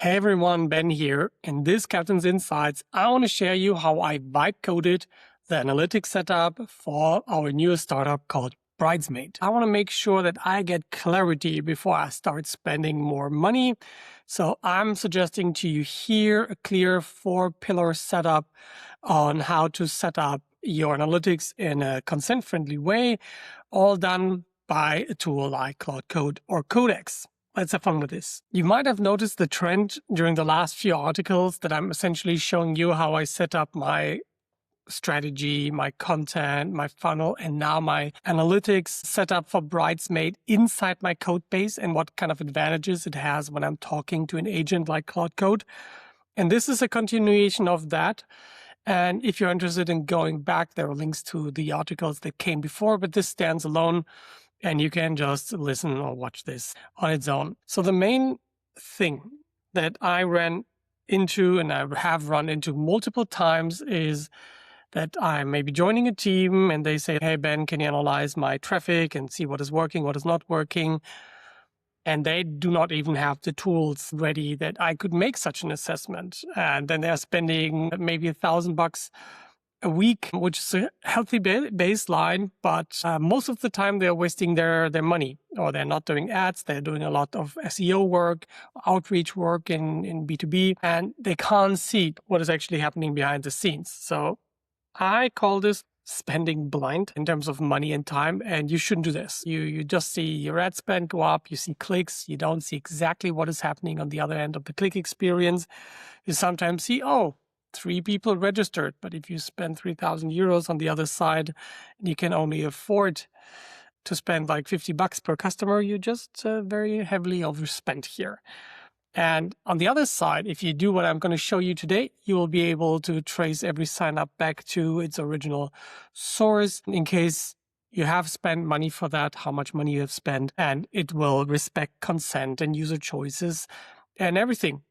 Hey everyone, Ben here. In this Captain's Insights, I want to share you how I vibe coded the analytics setup for our newest startup called Bridesmaid. I want to make sure that I get clarity before I start spending more money. So I'm suggesting to you here a clear 4-pillar setup on how to set up your analytics in a consent-friendly way, all done by a tool like Claude Code or Codex. Let's have fun with this. You might have noticed the trend during the last few articles that I'm essentially showing you how I set up my strategy, my content, my funnel, and now my analytics setup for Bridesmaid inside my code base and what kind of advantages it has when I'm talking to an agent like Claude Code. And this is a continuation of that. And if you're interested in going back, there are links to the articles that came before, but this stands alone. And you can just listen or watch this on its own. So the main thing that I ran into, and I have run into multiple times, is that I may be joining a team and they say, hey, Ben, can you analyze my traffic and see what is working, what is not working? And they do not even have the tools ready that I could make such an assessment. And then they're spending maybe $1,000 a week, which is a healthy baseline, but most of the time they're wasting their money, or they're not doing ads. They're doing a lot of SEO work, outreach work in B2B, and they can't see what is actually happening behind the scenes. So I call this spending blind in terms of money and time, and you shouldn't do this. You just see your ad spend go up, you see clicks, you don't see exactly what is happening on the other end of the click experience. You sometimes see, 3 people registered, but if you spend 3,000 euros on the other side, and you can only afford to spend like $50 per customer, you just very heavily overspent here. And on the other side, if you do what I'm going to show you today, you will be able to trace every sign up back to its original source in case you have spent money for that, how much money you have spent, and it will respect consent and user choices and everything.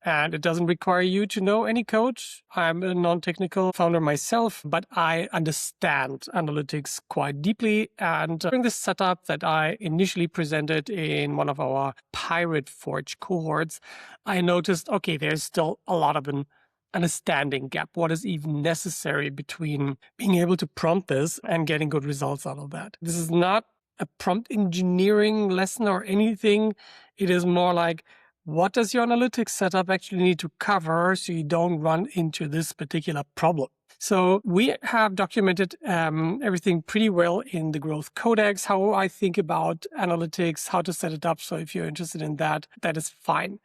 And it doesn't require you to know any code. I'm a non-technical founder myself, but I understand analytics quite deeply. And during this setup that I initially presented in one of our Pirate Forge cohorts, I noticed, okay, there's still a lot of an understanding gap. What is even necessary between being able to prompt this and getting good results out of that? This is not a prompt engineering lesson or anything. It is more like, what does your analytics setup actually need to cover so you don't run into this particular problem? So we have documented everything pretty well in the Growth Codex, how I think about analytics, how to set it up. So if you're interested in that, that is fine.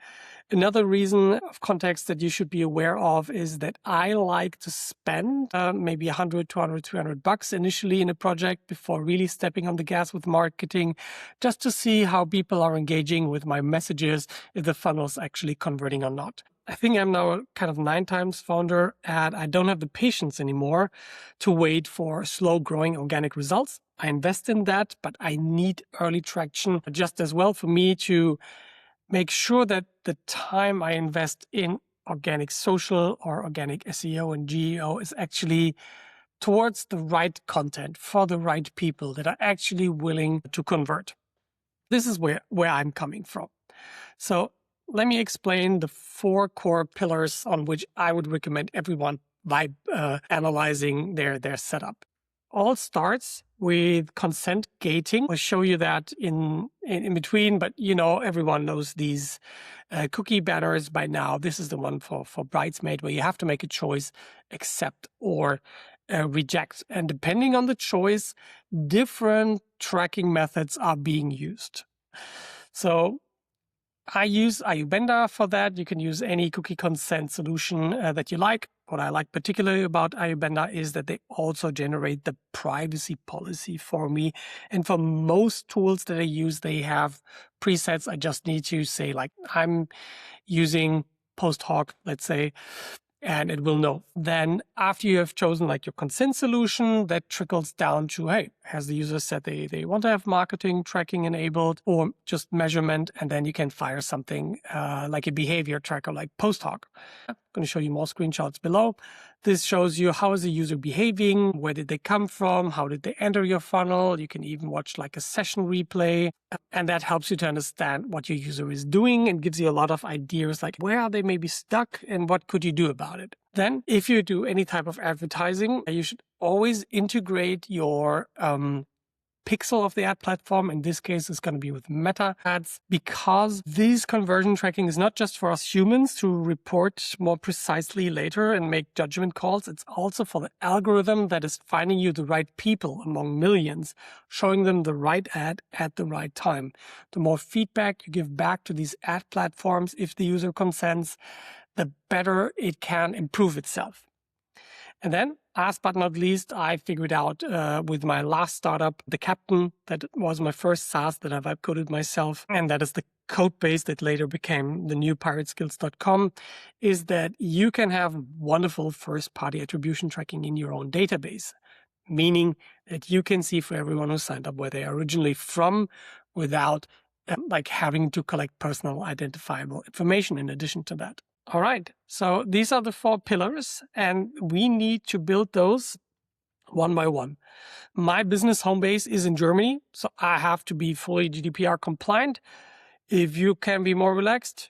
Another reason of context that you should be aware of is that I like to spend maybe 100, 200, 300 bucks initially in a project before really stepping on the gas with marketing, just to see how people are engaging with my messages, if the funnel's actually converting or not. I think I'm now kind of 9 times founder, and I don't have the patience anymore to wait for slow growing organic results. I invest in that, but I need early traction just as well for me to make sure that the time I invest in organic social or organic SEO and GEO is actually towards the right content for the right people that are actually willing to convert. This is where I'm coming from. So let me explain the 4 core pillars on which I would recommend everyone by analyzing their setup. All starts with consent gating. I'll show you that in between, but everyone knows these cookie banners by now. This is the one for Bridesmaid, where you have to make a choice, accept or reject. And depending on the choice, different tracking methods are being used. So I use iubenda for that. You can use any cookie consent solution that you like. What I like particularly about iubenda is that they also generate the privacy policy for me. And for most tools that I use, they have presets. I just need to say, like, I'm using PostHog, let's say, and it will know. Then after you have chosen like your consent solution, that trickles down to, hey, has the user said they want to have marketing tracking enabled or just measurement? And then you can fire something like a behavior tracker like PostHog. I'm going to show you more screenshots below. This shows you how is the user behaving, where did they come from, how did they enter your funnel. You can even watch like a session replay, and that helps you to understand what your user is doing and gives you a lot of ideas like where are they maybe stuck and what could you do about it. Then if you do any type of advertising, you should always integrate your pixel of the ad platform. In this case, it's going to be with Meta ads, because this conversion tracking is not just for us humans to report more precisely later and make judgment calls. It's also for the algorithm that is finding you the right people among millions, showing them the right ad at the right time. The more feedback you give back to these ad platforms, if the user consents, the better it can improve itself. And then, last but not least, I figured out with my last startup, the Captain, that was my first SaaS that I vibe coded myself, and that is the code base that later became the new pirateskills.com, is that you can have wonderful first-party attribution tracking in your own database, meaning that you can see for everyone who signed up where they are originally from without like having to collect personal identifiable information in addition to that. All right, so these are the 4 pillars, and we need to build those one by one. My business home base is in Germany, so I have to be fully GDPR compliant. If you can be more relaxed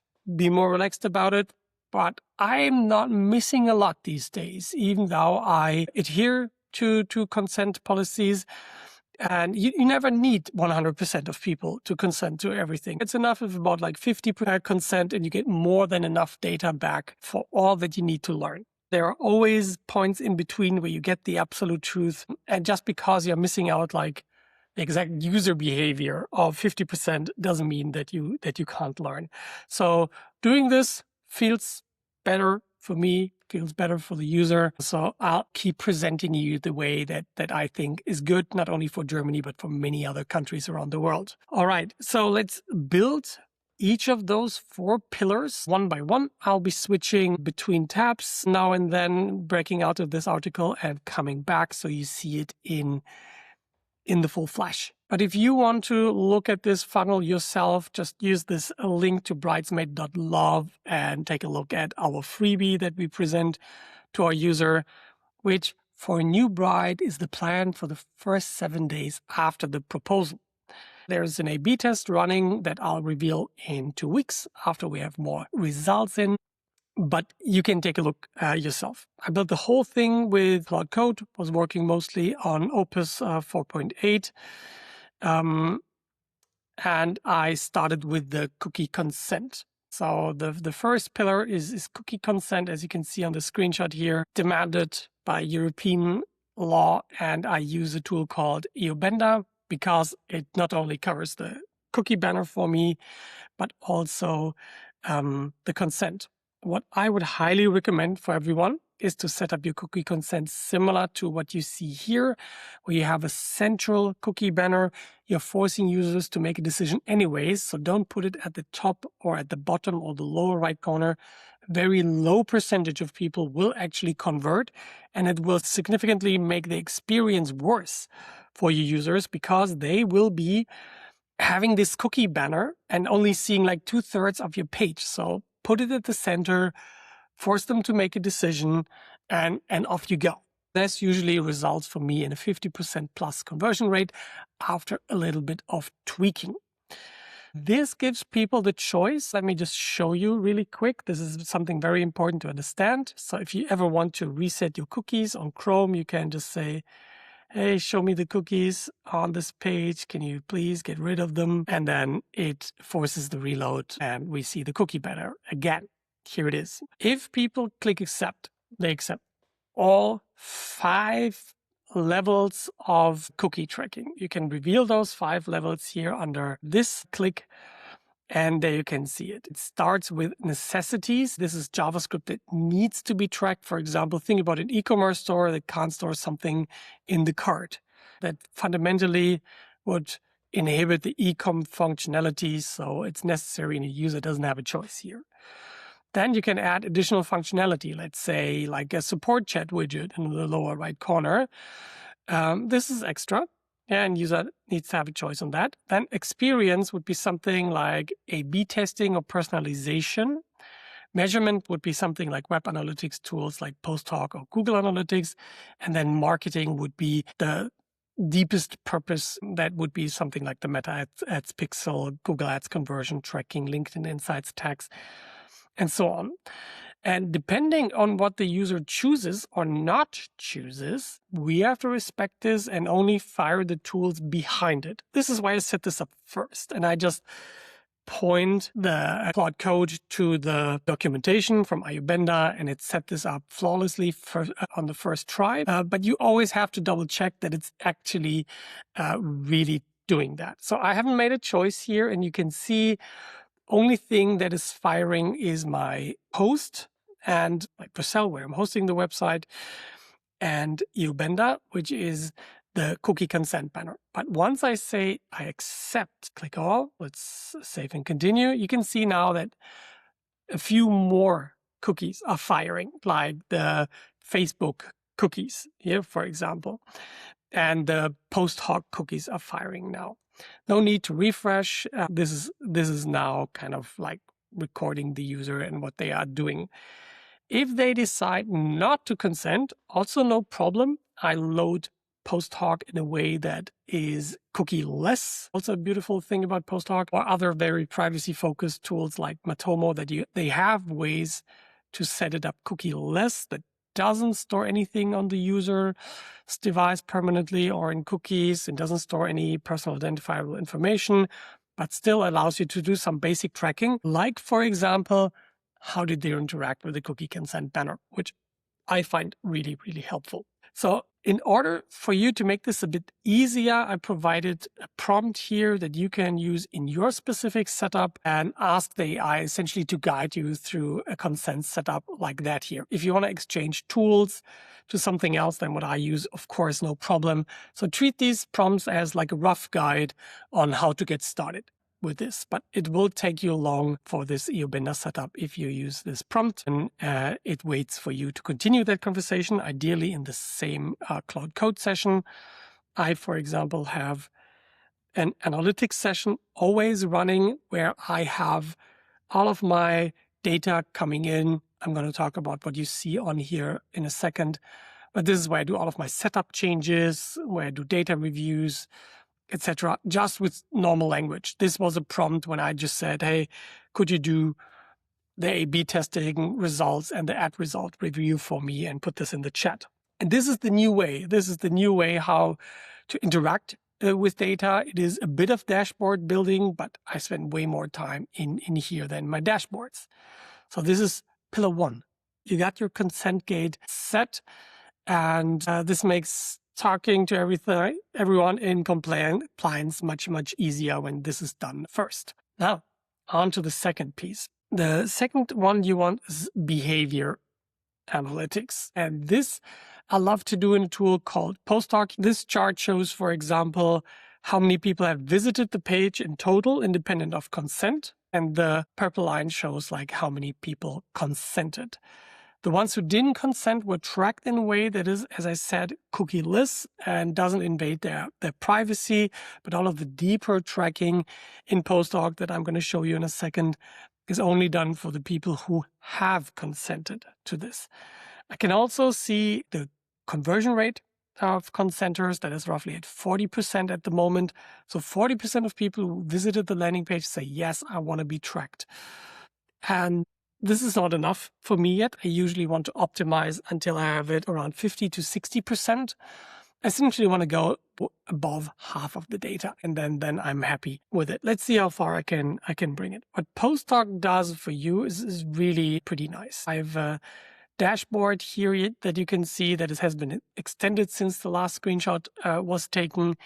about it. But I'm not missing a lot these days, even though I adhere to consent policies. And you never need 100% of people to consent to everything. It's enough of about like 50% consent, and you get more than enough data back for all that you need to learn. There are always points in between where you get the absolute truth. And just because you're missing out like the exact user behavior of 50% doesn't mean that you can't learn. So doing this feels better for me, feels better for the user. So I'll keep presenting you the way that I think is good, not only for Germany, but for many other countries around the world. All right, so let's build each of those 4 pillars one by one. I'll be switching between tabs now and then, breaking out of this article and coming back so you see it in the full flash. But if you want to look at this funnel yourself, just use this link to bridesmaid.love and take a look at our freebie that we present to our user, which for a new bride is the plan for the first 7 days after the proposal. There's an A/B test running that I'll reveal in 2 weeks after we have more results in. But you can take a look yourself. I built the whole thing with Claude Code, was working mostly on Opus 4.8. And I started with the cookie consent. So the first pillar is cookie consent, as you can see on the screenshot here, demanded by European law. And I use a tool called iubenda because it not only covers the cookie banner for me, but also the consent. What I would highly recommend for everyone is to set up your cookie consent similar to what you see here, where you have a central cookie banner. You're forcing users to make a decision anyways, so don't put it at the top or at the bottom or the lower right corner. Very low percentage of people will actually convert, and it will significantly make the experience worse for your users because they will be having this cookie banner and only seeing like 2/3 of your page. So put it at the center, force them to make a decision, and off you go. This usually results for me in a 50% plus conversion rate after a little bit of tweaking. This gives people the choice. Let me just show you really quick. This is something very important to understand. So if you ever want to reset your cookies on Chrome, you can just say, hey, show me the cookies on this page. Can you please get rid of them? And then it forces the reload and we see the cookie banner again. Here it is. If people click accept, they accept all 5 levels of cookie tracking. You can reveal those 5 levels here under this click. And there you can see it. It starts with necessities. This is JavaScript that needs to be tracked. For example, think about an e-commerce store that can't store something in the cart. That fundamentally would inhibit the e-com functionality. So it's necessary and the user doesn't have a choice here. Then you can add additional functionality. Let's say like a support chat widget in the lower right corner. This is extra. And user needs to have a choice on that. Then experience would be something like A/B testing or personalization. Measurement would be something like web analytics tools like PostHog or Google Analytics. And then marketing would be the deepest purpose. That would be something like the Meta Ads Pixel, Google Ads conversion tracking, LinkedIn Insights tags, and so on. And depending on what the user chooses or not chooses, we have to respect this and only fire the tools behind it. This is why I set this up first. And I just point the Claude Code to the documentation from iubenda, and it set this up flawlessly on the first try. But you always have to double check that it's actually really doing that. So I haven't made a choice here, and you can see only thing that is firing is my host and like Vercel, where I'm hosting the website, and iubenda, which is the cookie consent banner. But once I say I accept, click all, let's save and continue, you can see now that a few more cookies are firing, like the Facebook cookies here, for example, and the PostHog cookies are firing now. No need to refresh. This is now kind of like recording the user and what they are doing. If they decide not to consent, also no problem. I load PostHog in a way that is cookie-less. Also a beautiful thing about PostHog or other very privacy-focused tools like Matomo, that they have ways to set it up cookie-less that doesn't store anything on the user's device permanently or in cookies. It doesn't store any personal identifiable information, but still allows you to do some basic tracking, like, for example, how did they interact with the cookie consent banner, which I find really, really helpful. So in order for you to make this a bit easier, I provided a prompt here that you can use in your specific setup and ask the AI essentially to guide you through a consent setup like that here. If you want to exchange tools to something else than what I use, of course, no problem. So treat these prompts as like a rough guide on how to get started with this, but it will take you long for this iubenda setup if you use this prompt, and it waits for you to continue that conversation, ideally in the same Claude Code session. I, for example, have an analytics session always running where I have all of my data coming in. I'm going to talk about what you see on here in a second, but this is where I do all of my setup changes, where I do data reviews, etc., just with normal language. This was a prompt when I just said, hey, could you do the A/B testing results and the ad result review for me and put this in the chat. And this is the new way. This is the new way how to interact with data. It is a bit of dashboard building, but I spend way more time in here than my dashboards. So this is pillar one. You got your consent gate set, and this makes talking to everyone in compliance much, much easier when this is done first. Now, on to the second piece. The second one you want is behavior analytics. And this I love to do in a tool called PostHog. This chart shows, for example, how many people have visited the page in total, independent of consent. And the purple line shows like how many people consented. The ones who didn't consent were tracked in a way that is, as I said, cookie-less and doesn't invade their privacy. But all of the deeper tracking in PostHog that I'm going to show you in a second is only done for the people who have consented to this. I can also see the conversion rate of consenters. That is roughly at 40% at the moment. So 40% of people who visited the landing page say, yes, I want to be tracked. And this is not enough for me yet. I usually want to optimize until I have it around 50 to 60%. I essentially want to go above half of the data, and then I'm happy with it. Let's see how far I can bring it. What PostHog does for you is really pretty nice. I have a dashboard here that you can see that it has been extended since the last screenshot was taken.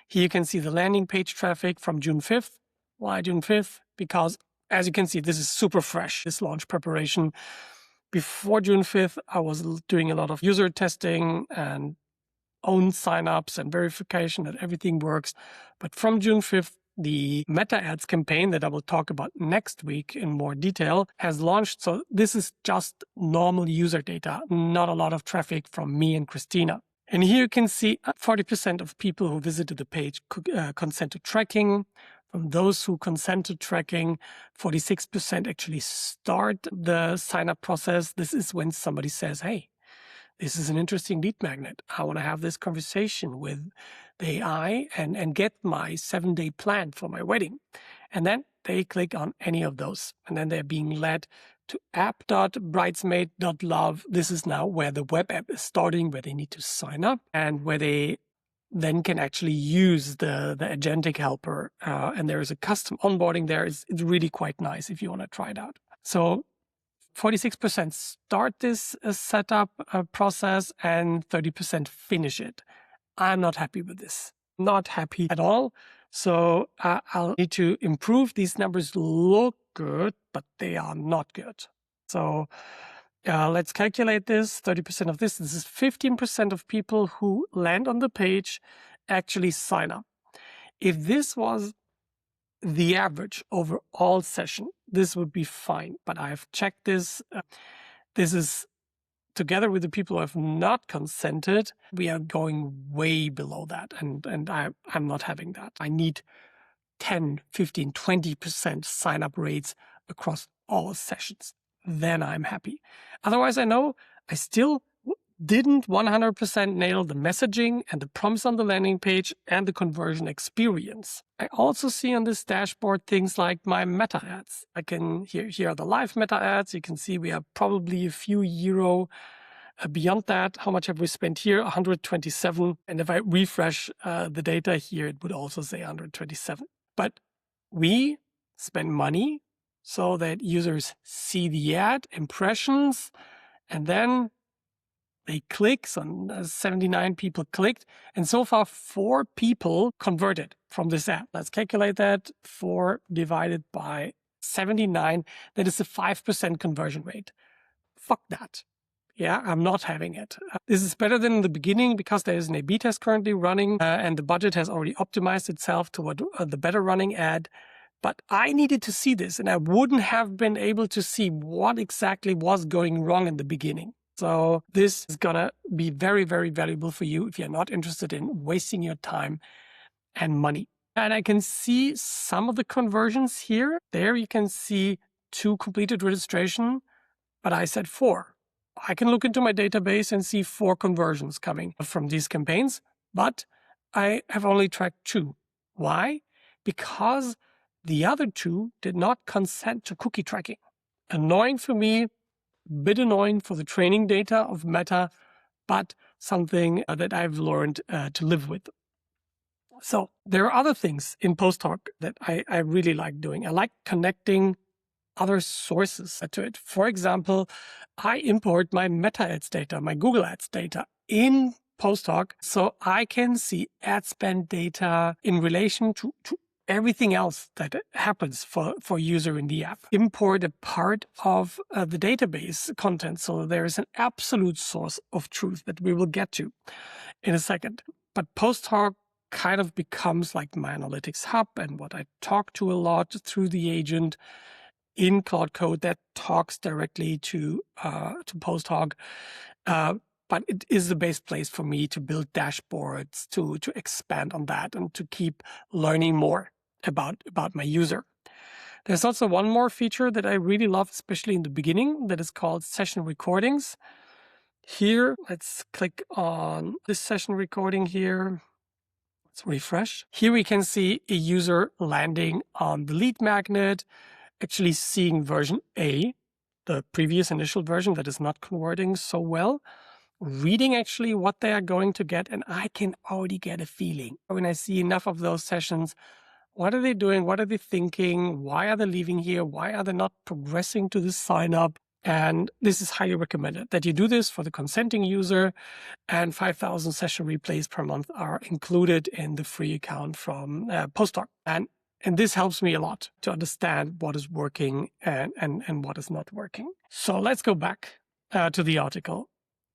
Here you can see the landing page traffic from June 5th. Why June 5th? Because as you can see, this is super fresh, this launch preparation. Before June 5th, I was doing a lot of user testing and own signups and verification that everything works. But from June 5th, the Meta Ads campaign that I will talk about next week in more detail has launched. So this is just normal user data, not a lot of traffic from me and Christina. And here you can see 40% of people who visited the page consent to tracking. From those who consent to tracking, 46% actually start the sign-up process. This is when somebody says, hey, this is an interesting lead magnet. I want to have this conversation with the AI and get my 7-day plan for my wedding. And then they click on any of those. And then they're being led to app.bridesmaid.love. This is now where the web app is starting, where they need to sign up and where they then can actually use the agentic helper. And there is a custom onboarding there. It's really quite nice if you want to try it out. So 46% start this setup process and 30% finish it. I'm not happy with this. Not happy at all. So I'll need to improve. These numbers look good, but they are not good. So let's calculate this. 30% of this. This is 15% of people who land on the page actually sign up. If this was the average over all session, this would be fine. But I have checked this. This is together with the people who have not consented, we are going way below that. And I'm not having that. I need 10, 15, 20% sign-up rates across all sessions. Then I'm happy. Otherwise, I know I still didn't 100% nail the messaging and the prompts on the landing page and the conversion experience. I also see on this dashboard things like my meta ads. I can, here are the live meta ads. You can see we are probably a few euro beyond that. How much have we spent here? 127. And if I refresh the data here, it would also say 127. But we spend money so that users see the ad, impressions, and then they click. So 79 people clicked. And so far, 4 people converted from this ad. Let's calculate that. 4 divided by 79. That is a 5% conversion rate. Fuck that. Yeah, I'm not having it. This is better than in the beginning because there is an A/B test currently running and the budget has already optimized itself toward the better running ad. But I needed to see this and I wouldn't have been able to see what exactly was going wrong in the beginning. So this is going to be very, very valuable for you if you're not interested in wasting your time and money. And I can see some of the conversions here. There you can see 2 completed registration, but I said 4. I can look into my database and see 4 conversions coming from these campaigns, but I have only tracked 2. Why? Because the other 2 did not consent to cookie tracking. Annoying for me, bit annoying for the training data of Meta, but something that I've learned to live with. So there are other things in PostHog that I really like doing. I like connecting other sources to it. For example, I import my Meta Ads data, my Google Ads data in PostHog so I can see ad spend data in relation to everything else that happens for a user in the app. Import a part of the database content so there is an absolute source of truth that we will get to in a second. But PostHog kind of becomes like my analytics hub and what I talk to a lot through the agent in Claude Code that talks directly to PostHog. But it is the best place for me to build dashboards, to expand on that and to keep learning more about my user. There's also one more feature that I really love, especially in the beginning, that is called session recordings. Here, let's click on this session recording here. Let's refresh. Here we can see a user landing on the lead magnet, actually seeing version A, the previous initial version that is not converting so well, reading actually what they are going to get, and I can already get a feeling. When I see enough of those sessions, what are they doing? What are they thinking? Why are they leaving here? Why are they not progressing to the sign up? And this is highly recommended that you do this for the consenting user, and 5,000 session replays per month are included in the free account from PostHog. And this helps me a lot to understand what is working and what is not working. So let's go back to the article.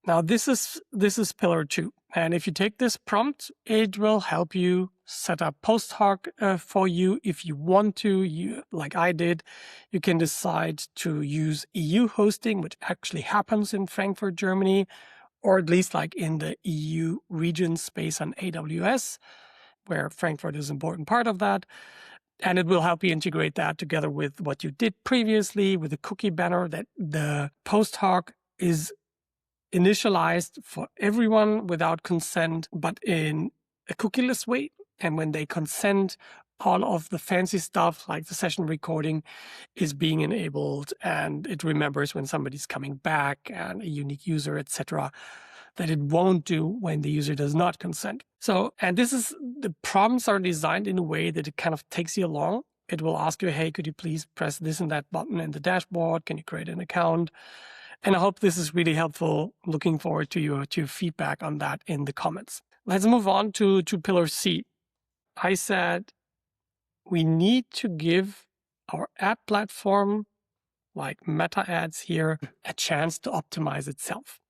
Now this is pillar 2. And if you take this prompt, it will help you set up PostHog for you. If you want to, like I did, you can decide to use EU hosting, which actually happens in Frankfurt, Germany, or at least like in the EU region space on AWS, where Frankfurt is an important part of that. And it will help you integrate that together with what you did previously with the cookie banner, that the PostHog is initialized for everyone without consent, but in a cookieless way. And when they consent, all of the fancy stuff like the session recording is being enabled, and it remembers when somebody's coming back and a unique user, etc., that it won't do when the user does not consent. So, and the prompts are designed in a way that it kind of takes you along. It will ask you, hey, could you please press this and that button in the dashboard? Can you create an account? And I hope this is really helpful. Looking forward to your feedback on that in the comments. Let's move on to pillar C. I said we need to give our ad platform, like Meta ads here, a chance to optimize itself.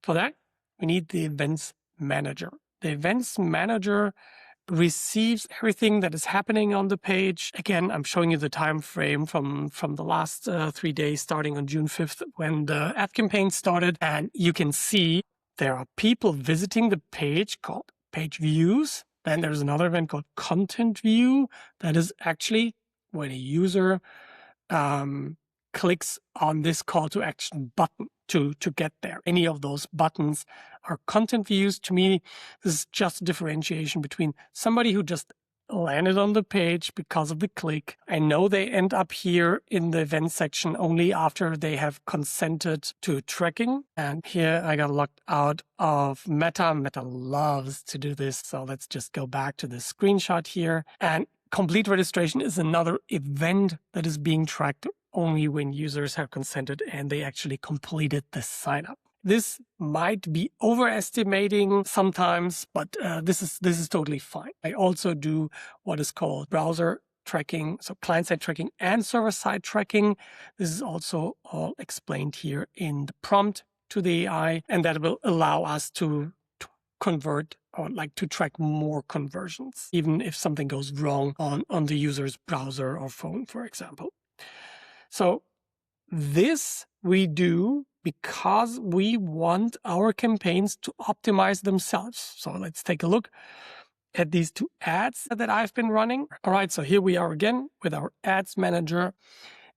For that, we need the events manager. The events manager receives everything that is happening on the page. Again, I'm showing you the time frame from the last 3 days, starting on June 5th, when the ad campaign started. And you can see there are people visiting the page called page views. Then there's another event called content view. That is actually when a user clicks on this call to action button to get there. Any of those buttons are content views. To me, this is just a differentiation between somebody who just landed on the page because of the click. I know they end up here in the event section only after they have consented to tracking. And here I got locked out of Meta. Meta loves to do this. So let's just go back to the screenshot here. And complete registration is another event that is being tracked only when users have consented and they actually completed the sign up. This might be overestimating sometimes, but this is totally fine. I also do what is called browser tracking, so client-side tracking and server-side tracking. This is also all explained here in the prompt to the AI, and that will allow us to convert or like to track more conversions, even if something goes wrong on the user's browser or phone, for example. So this we do because we want our campaigns to optimize themselves. So let's take a look at these 2 ads that I've been running. All right, so here we are again with our ads manager.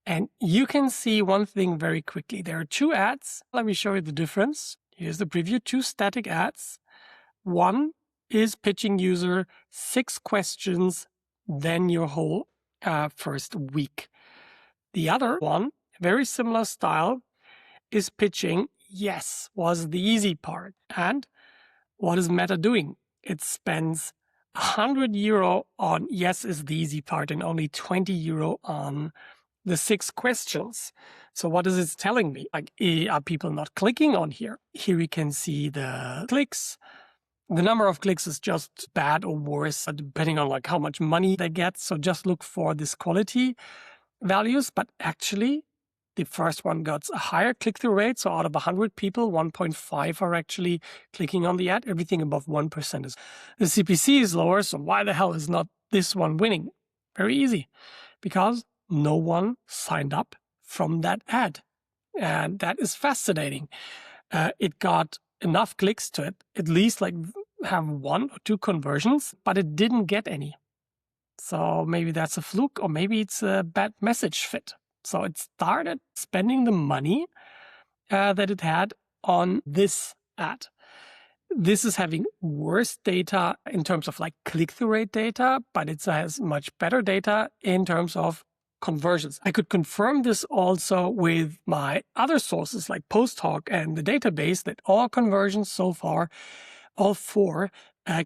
And you can see one thing very quickly. There are 2 ads. Let me show you the difference. Here's the preview, 2 static ads. One is pitching user 6 questions, then your whole first week. The other one, very similar style, is pitching yes was the easy part. And what is Meta doing? It spends €100 on yes is the easy part and only €20 on the 6 questions. So what is it telling me? Like, are people not clicking on here? Here we can see the clicks. The number of clicks is just bad or worse, depending on like how much money they get. So just look for this quality values, but actually the first one got a higher click-through rate. So out of 100 people, 1.5 are actually clicking on the ad. Everything above 1% is. The CPC is lower, so why the hell is not this one winning? Very easy, because no one signed up from that ad. And that is fascinating. It got enough clicks to it, at least like have 1 or 2 conversions, but it didn't get any. So maybe that's a fluke, or maybe it's a bad message fit. So it started spending the money that it had on this ad. This is having worse data in terms of like click-through rate data, but it has much better data in terms of conversions. I could confirm this also with my other sources like PostHog and the database, that all conversions so far, all 4,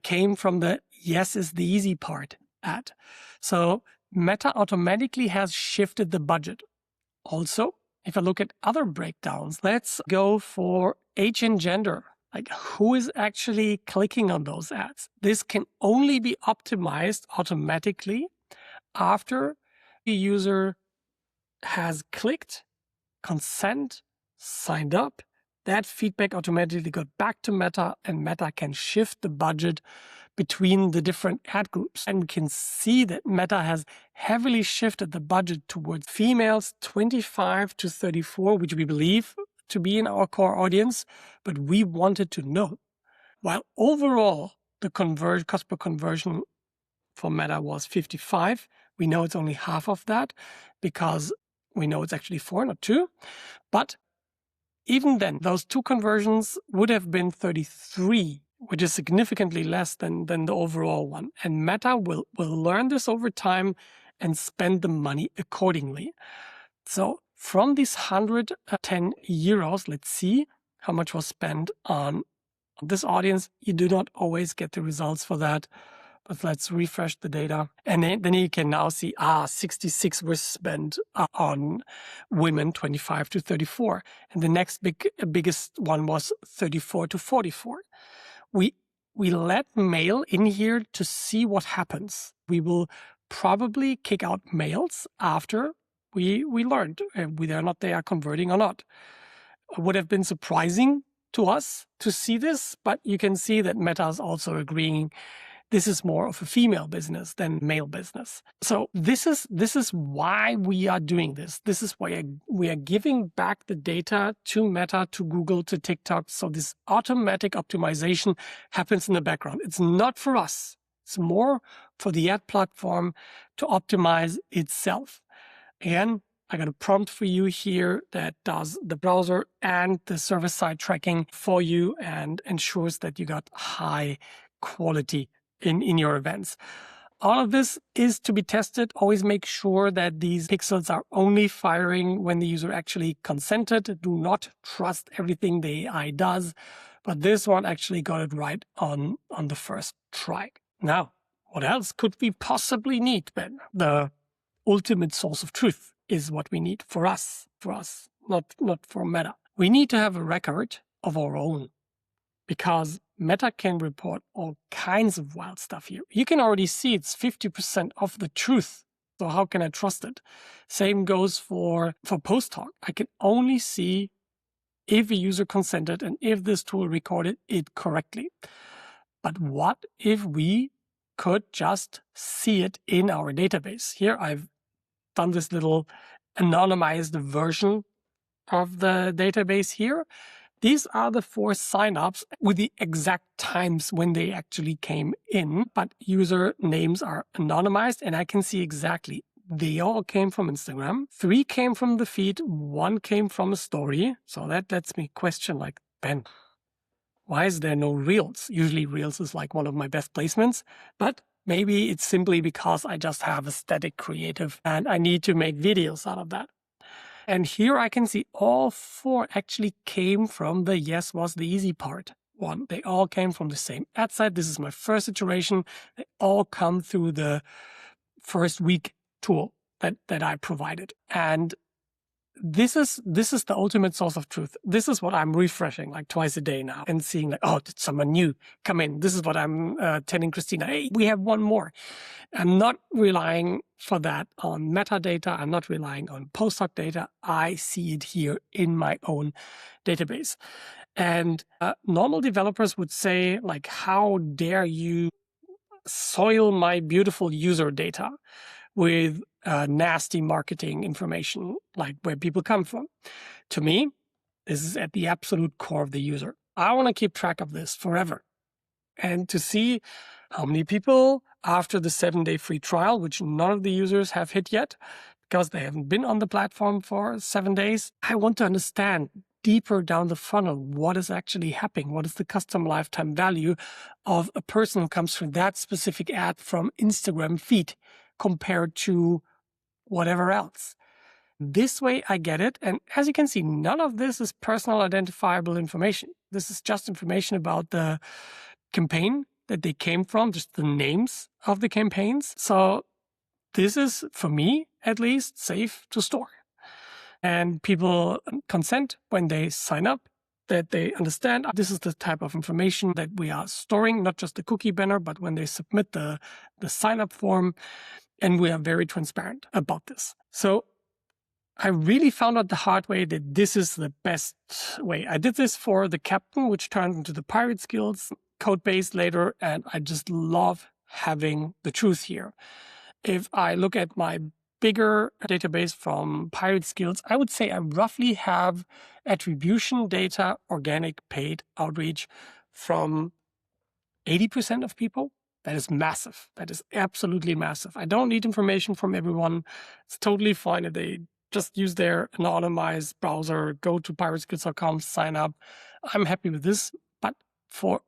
came from the yes is the easy part ad. So Meta automatically has shifted the budget. Also, if I look at other breakdowns, let's go for age and gender. Like, who is actually clicking on those ads? This can only be optimized automatically after the user has clicked, consent, signed up. That feedback automatically got back to Meta, and Meta can shift the budget between the different ad groups. And we can see that Meta has heavily shifted the budget towards females 25 to 34, which we believe to be in our core audience, but we wanted to know. While overall, the cost per conversion for Meta was 55, we know it's only half of that because we know it's actually 4, not 2. But even then, those 2 conversions would have been 33, which is significantly less than the overall one. And Meta will learn this over time and spend the money accordingly. So from these 110 euros, let's see how much was spent on this audience. You do not always get the results for that. But let's refresh the data. And then you can now see, 66 was spent on women 25 to 34. And the next biggest one was 34 to 44. We let male in here to see what happens. We will probably kick out males after we learned whether or not they are converting or not. It would have been surprising to us to see this, but you can see that Meta is also agreeing this is more of a female business than male business. So this is why we are doing this. This is why we are giving back the data to Meta, to Google, to TikTok. So this automatic optimization happens in the background. It's not for us. It's more for the ad platform to optimize itself. And I got a prompt for you here that does the browser and the server-side tracking for you and ensures that you got high quality in your events. All of this is to be tested. Always make sure that these pixels are only firing when the user actually consented. Do not trust everything the AI does. But this one actually got it right on the first try. Now, what else could we possibly need, Ben? The ultimate source of truth is what we need for us, not for Meta. We need to have a record of our own, because Meta can report all kinds of wild stuff here. You can already see it's 50% of the truth. So how can I trust it? Same goes for PostHog. I can only see if a user consented and if this tool recorded it correctly. But what if we could just see it in our database? Here I've done this little anonymized version of the database here. These are the 4 signups with the exact times when they actually came in, but user names are anonymized and I can see exactly. They all came from Instagram. 3 came from the feed. 1 came from a story. So that lets me question, like, Ben, why is there no Reels? Usually Reels is like one of my best placements, but maybe it's simply because I just have a static creative and I need to make videos out of that. And here I can see all 4 actually came from the yes was the easy part one. They all came from the same ad site. This is my first iteration. They all come through the first week tool that I provided. And this is the ultimate source of truth. This is what I'm refreshing like twice a day now and seeing like, oh, did someone new come in? This is what I'm telling Christina. Hey, we have one more. I'm not relying for that on metadata. I'm not relying on PostHog data. I see it here in my own database. And normal developers would say, like, how dare you soil my beautiful user data with nasty marketing information, like where people come from. To me, this is at the absolute core of the user. I want to keep track of this forever. And to see how many people after the 7-day free trial, which none of the users have hit yet, because they haven't been on the platform for 7 days, I want to understand deeper down the funnel what is actually happening. What is the customer lifetime value of a person who comes from that specific ad from Instagram feed compared to whatever else. This way I get it. And as you can see, none of this is personal identifiable information. This is just information about the campaign that they came from, just the names of the campaigns. So this is, for me at least, safe to store. And people consent when they sign up, that they understand this is the type of information that we are storing, not just the cookie banner, but when they submit the sign-up form. And we are very transparent about this. So I really found out the hard way that this is the best way. I did this for the Captain, which turned into the Pirate Skills code base later, and I just love having the truth here. If I look at my bigger database from Pirate Skills, I would say I roughly have attribution data, organic, paid outreach from 80% of people. That is massive. That is absolutely massive. I don't need information from everyone. It's totally fine if they just use their anonymized browser, go to pirateskills.com, sign up. I'm happy with this. But for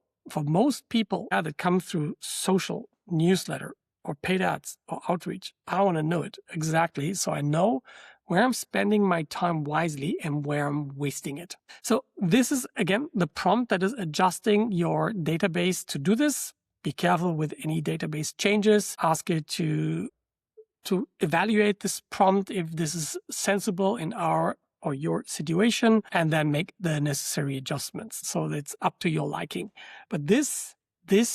most people that come through social, newsletter, or paid ads, or outreach, I want to know it exactly so I know where I'm spending my time wisely and where I'm wasting it. So this is, again, the prompt that is adjusting your database to do this. Be careful with any database changes. Ask it to evaluate this prompt if this is sensible in our or your situation, and then make the necessary adjustments. So it's up to your liking. But this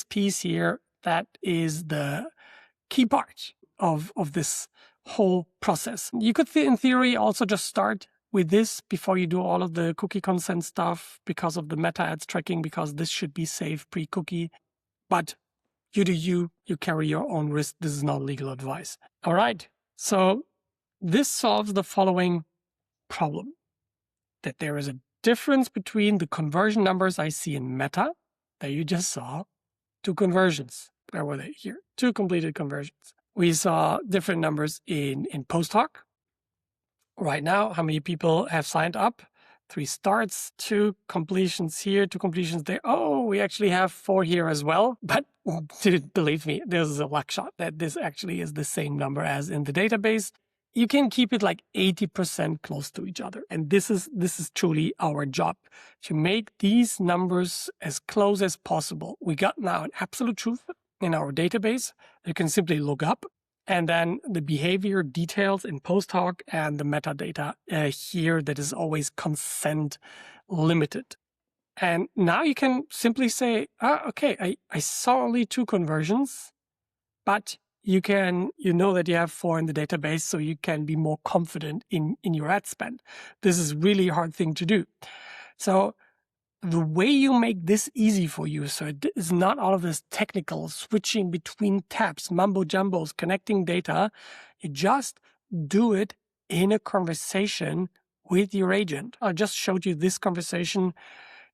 piece here, that is the key part of this whole process. You could, in theory, also just start with this before you do all of the cookie consent stuff because of the meta ads tracking, because this should be safe pre-cookie. But you do you carry your own risk. This is not legal advice. All right. So this solves the following problem, that there is a difference between the conversion numbers I see in meta that you just saw, two conversions. Where were they? Here, two completed conversions. We saw different numbers in PostHog. Right now, how many people have signed up? 3 starts, 2 completions here, 2 completions there. Oh, we actually have 4 here as well. But believe me, there's a luck shot that this actually is the same number as in the database. You can keep it like 80% close to each other. And this is truly our job, to make these numbers as close as possible. We got now an absolute truth in our database. You can simply look up, and then the behavior details in PostHog and the metadata here that is always consent limited. And now you can simply say, okay, I saw only 2 conversions, but you know that you have 4 in the database, so you can be more confident in your ad spend. This is really a hard thing to do. So the way you make this easy for you, so it is not all of this technical switching between tabs, mumbo jumbos, connecting data, you just do it in a conversation with your agent. I just showed you this conversation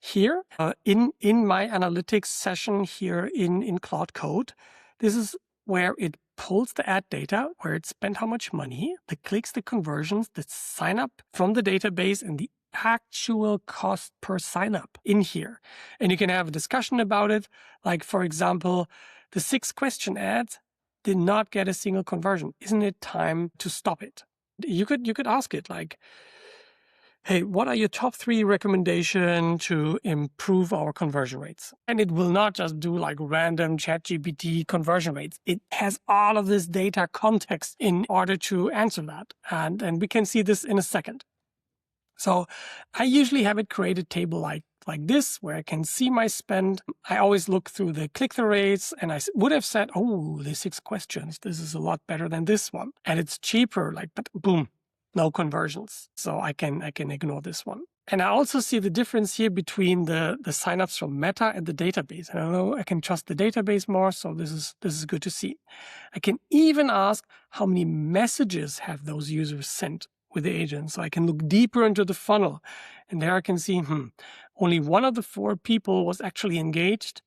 here in my analytics session here in Claude Code. This is where it pulls the ad data, where it spent how much money, the clicks, the conversions, the sign up from the database, and the actual cost per sign up in here. And you can have a discussion about it. Like, for example, the 6 question ads did not get a single conversion. Isn't it time to stop it? You could ask it like, hey, what are your top 3 recommendations to improve our conversion rates? And it will not just do like random ChatGPT conversion rates. It has all of this data context in order to answer that. And we can see this in a second. So I usually have it create a table like this, where I can see my spend. I always look through the click-through rates, and I would have said, oh, the 6 questions, this is a lot better than this one. And it's cheaper, but boom, no conversions. So I can ignore this one. And I also see the difference here between the signups from Meta and the database. And I know I can trust the database more, so this is good to see. I can even ask how many messages have those users sent with the agent. So I can look deeper into the funnel, and there I can see, only 1 of the 4 people was actually engaged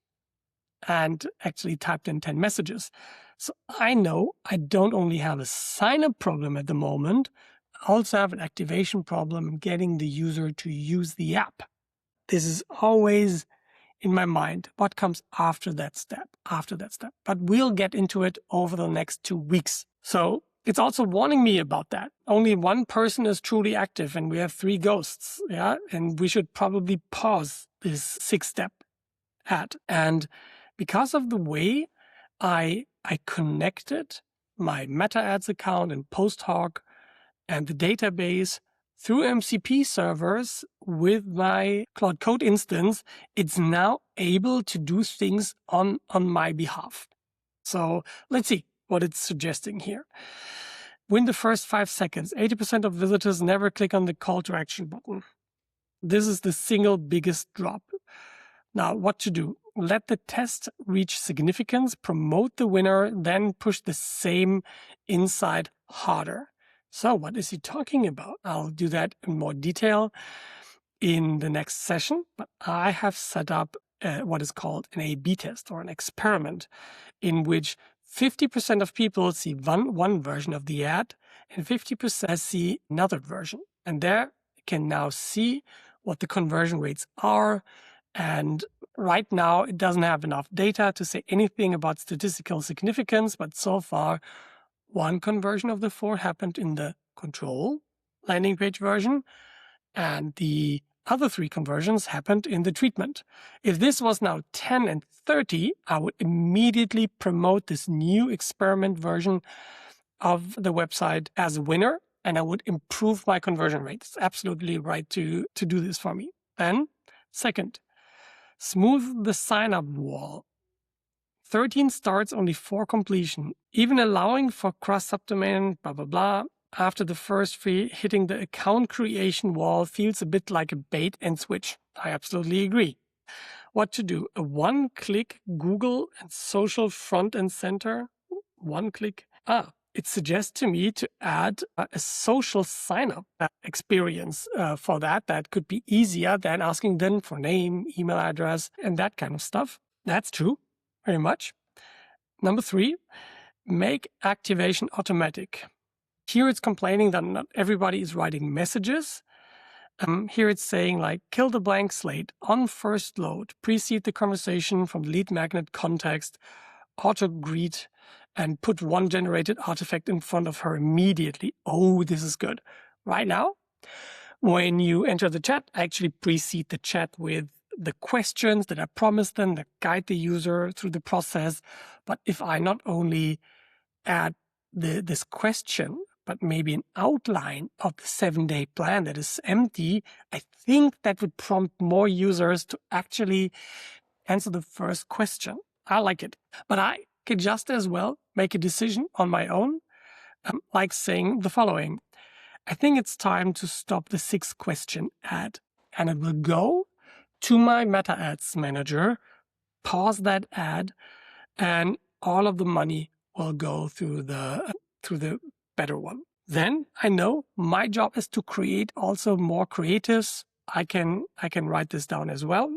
and actually typed in 10 messages. So I know I don't only have a sign-up problem at the moment, I also have an activation problem getting the user to use the app. This is always in my mind, what comes after that step. But we'll get into it over the next 2 weeks. So it's also warning me about that. Only 1 person is truly active, and we have 3 ghosts. Yeah, and we should probably pause this 6-step ad. And because of the way I connected my Meta Ads account and PostHog and the database through MCP servers with my Claude Code instance, it's now able to do things on my behalf. So let's see what it's suggesting here. Win the first 5 seconds. 80% of visitors never click on the call to action button. This is the single biggest drop. Now, what to do? Let the test reach significance, promote the winner, then push the same insight harder. So what is he talking about? I'll do that in more detail in the next session, but I have set up what is called an A/B test or an experiment in which 50% of people see one version of the ad and 50% see another version. And there you can now see what the conversion rates are. And right now, it doesn't have enough data to say anything about statistical significance, but so far, one conversion of the 4 happened in the control landing page version, and the other 3 conversions happened in the treatment. If this was now 10 and 30, I would immediately promote this new experiment version of the website as a winner, and I would improve my conversion rate. It's absolutely right to do this for me. Then, second, smooth the sign-up wall. 13 starts, only 4 completion. Even allowing for cross-subdomain, blah, blah, blah. After the first 3, hitting the account creation wall feels a bit like a bait and switch. I absolutely agree. What to do? A one-click Google and social front and center? One click? It suggests to me to add a social sign-up experience for that. That could be easier than asking them for name, email address, and that kind of stuff. That's true, very much. Number 3, make activation automatic. Here it's complaining that not everybody is writing messages. Here it's saying like, kill the blank slate, on first load, precede the conversation from lead magnet context, auto-greet, and put one generated artifact in front of her immediately. Oh, this is good. Right now, when you enter the chat, I actually precede the chat with the questions that I promised them that guide the user through the process. But if I not only add this question, but maybe an outline of the 7-day plan that is empty, I think that would prompt more users to actually answer the first question. I like it. But I could just as well make a decision on my own, like saying the following. I think it's time to stop the 6th question ad, and it will go to my meta ads manager, pause that ad, and all of the money will go through the better one. Then I know my job is to create also more creatives. I can write this down as well.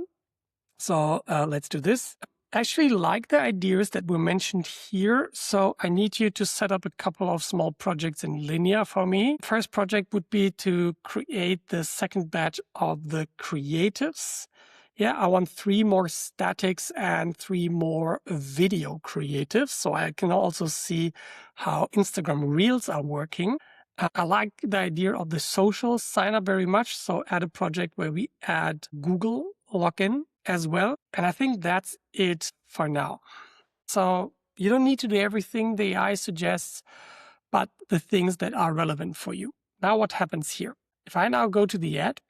So let's do this. I actually like the ideas that were mentioned here. So I need you to set up a couple of small projects in Linear for me. First project would be to create the second batch of the creatives. Yeah, I want 3 more statics and 3 more video creatives. So I can also see how Instagram Reels are working. I like the idea of the social sign up very much. So add a project where we add Google login as well. And I think that's it for now. So you don't need to do everything the AI suggests, but the things that are relevant for you. Now what happens here? If I now go to the ad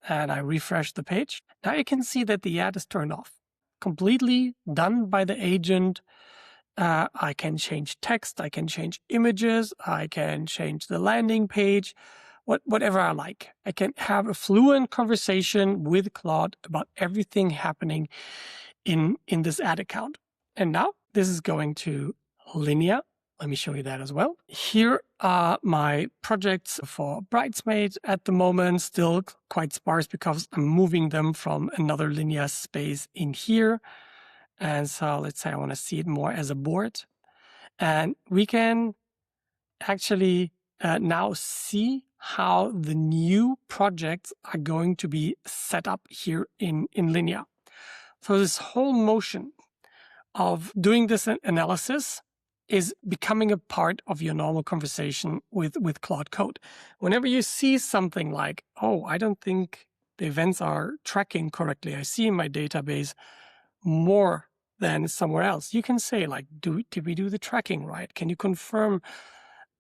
and I refresh the page, now you can see that the ad is turned off. Completely done by the agent. I can change text, I can change images, I can change the landing page, whatever I like. I can have a fluent conversation with Claude about everything happening in this ad account. And now this is going to Linear. Let me show you that as well. Here are my projects for Bridesmaid at the moment, still quite sparse because I'm moving them from another Linear space in here. And so let's say I want to see it more as a board. And we can actually now see how the new projects are going to be set up here in Linear. So this whole motion of doing this analysis is becoming a part of your normal conversation with Claude Code. Whenever you see something like, oh, I don't think the events are tracking correctly, I see in my database more than somewhere else, you can say like, did we do the tracking right? Can you confirm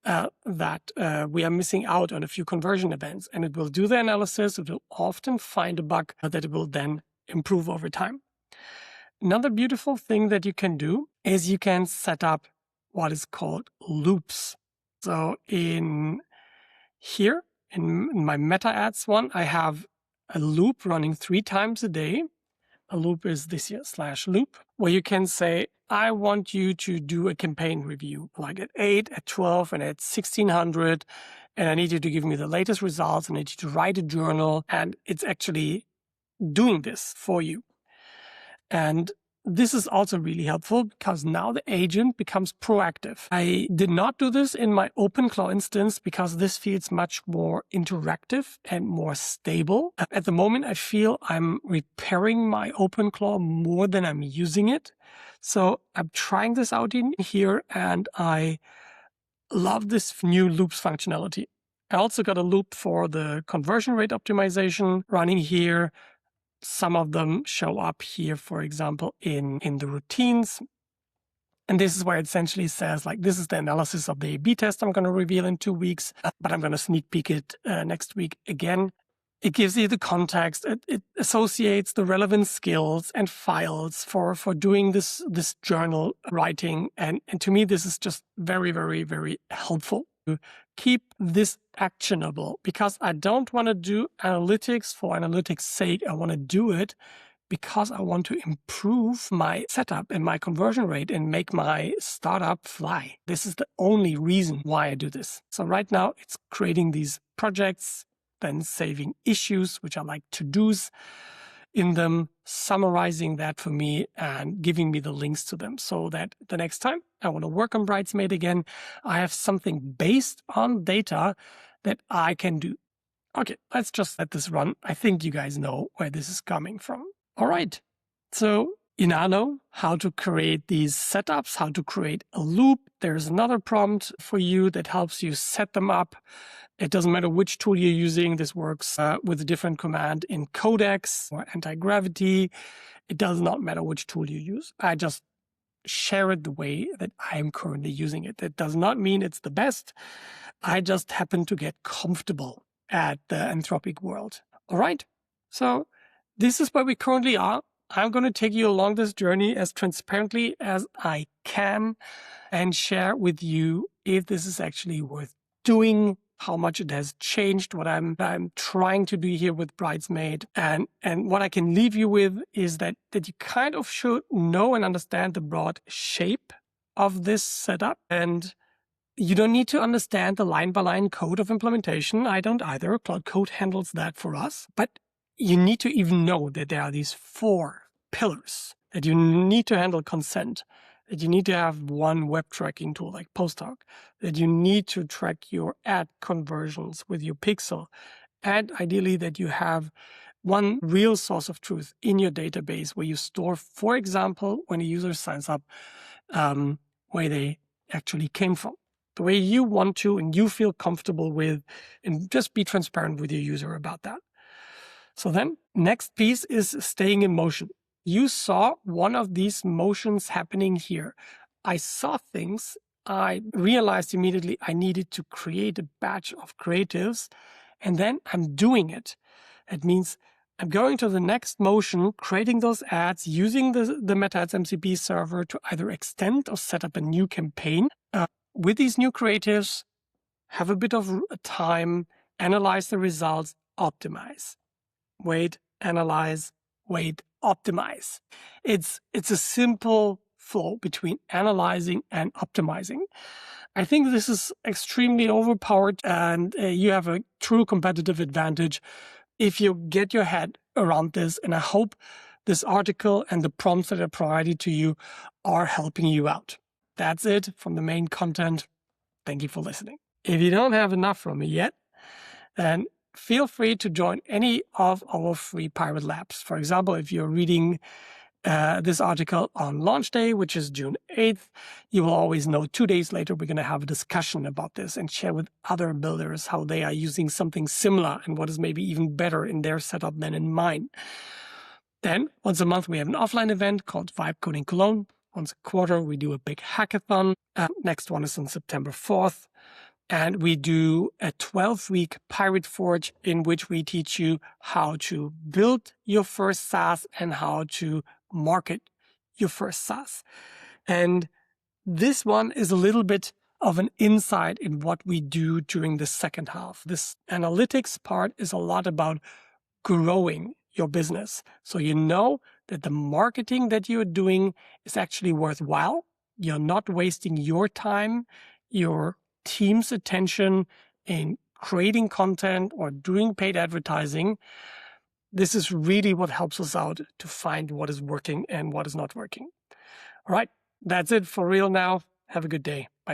that we are missing out on a few conversion events? And it will do the analysis. It will often find a bug that it will then improve over time. Another beautiful thing that you can do is you can set up what is called loops. So in here, in my meta ads one, I have a loop running 3 times a day. A loop is this here /loop, where you can say, I want you to do a campaign review, like at 8, at 12, and at 1600. And I need you to give me the latest results. I need you to write a journal. And it's actually doing this for you. And this is also really helpful because now the agent becomes proactive. I did not do this in my OpenClaw instance because this feels much more interactive and more stable. At the moment, I feel I'm repairing my OpenClaw more than I'm using it. So I'm trying this out in here, and I love this new loops functionality. I also got a loop for the conversion rate optimization running here. Some of them show up here, for example, in the routines. And this is where it essentially says, like, this is the analysis of the A/B test I'm going to reveal in 2 weeks, but I'm going to sneak peek it next week again. It gives you the context. It associates the relevant skills and files for doing this journal writing. And to me, this is just very, very, very helpful. Keep this actionable because I don't want to do analytics for analytics' sake. I want to do it because I want to improve my setup and my conversion rate and make my startup fly. This is the only reason why I do this. So right now it's creating these projects, then saving issues, which are like to-dos in them, summarizing that for me and giving me the links to them so that the next time I want to work on Bridesmaid again, I have something based on data that I can do. Okay, let's just let this run. I think you guys know where this is coming from. All right, so you now know how to create these setups, how to create a loop. There's another prompt for you that helps you set them up. It doesn't matter which tool you're using. This works with a different command in Codex or anti-gravity. It does not matter which tool you use. I just share it the way that I am currently using it. That does not mean it's the best. I just happen to get comfortable at the Anthropic world. All right, so this is where we currently are. I'm going to take you along this journey as transparently as I can and share with you if this is actually worth doing, how much it has changed, what I'm trying to do here with Bridesmaid. And what I can leave you with is that you kind of should know and understand the broad shape of this setup. And you don't need to understand the line-by-line code of implementation. I don't either. Claude Code handles that for us. But you need to even know that there are these 4 pillars, that you need to handle consent, that you need to have one web tracking tool like PostHog, that you need to track your ad conversions with your pixel, and ideally that you have one real source of truth in your database where you store, for example, when a user signs up, where they actually came from, the way you want to and you feel comfortable with, and just be transparent with your user about that. So then next piece is staying in motion. You saw one of these motions happening here. I saw things. I realized immediately I needed to create a batch of creatives, and then I'm doing it. It means I'm going to the next motion, creating those ads, using the Meta Ads MCP server to either extend or set up a new campaign. With these new creatives, have a bit of time, analyze the results, optimize. Wait, analyze, wait, optimize. It's a simple flow between analyzing and optimizing. I think this is extremely overpowered, and you have a true competitive advantage if you get your head around this. And I hope this article and the prompts that are provided to you are helping you out. That's it from the main content. Thank you for listening. If you don't have enough from me yet, then feel free to join any of our free private labs. For example, if you're reading this article on launch day, which is June 8th, you will always know 2 days later we're going to have a discussion about this and share with other builders how they are using something similar and what is maybe even better in their setup than in mine. Then, once a month, we have an offline event called Vibe Coding Cologne. Once a quarter, we do a big hackathon. Next one is on September 4th. And we do a 12-week Pirate Forge in which we teach you how to build your first SaaS and how to market your first SaaS. And this one is a little bit of an insight in what we do during the second half. This analytics part is a lot about growing your business. So you know that the marketing that you're doing is actually worthwhile. You're not wasting your time, your team's attention in creating content or doing paid advertising. This is really what helps us out to find what is working and what is not working. All right, that's it for real now. Have a good day. Bye-bye.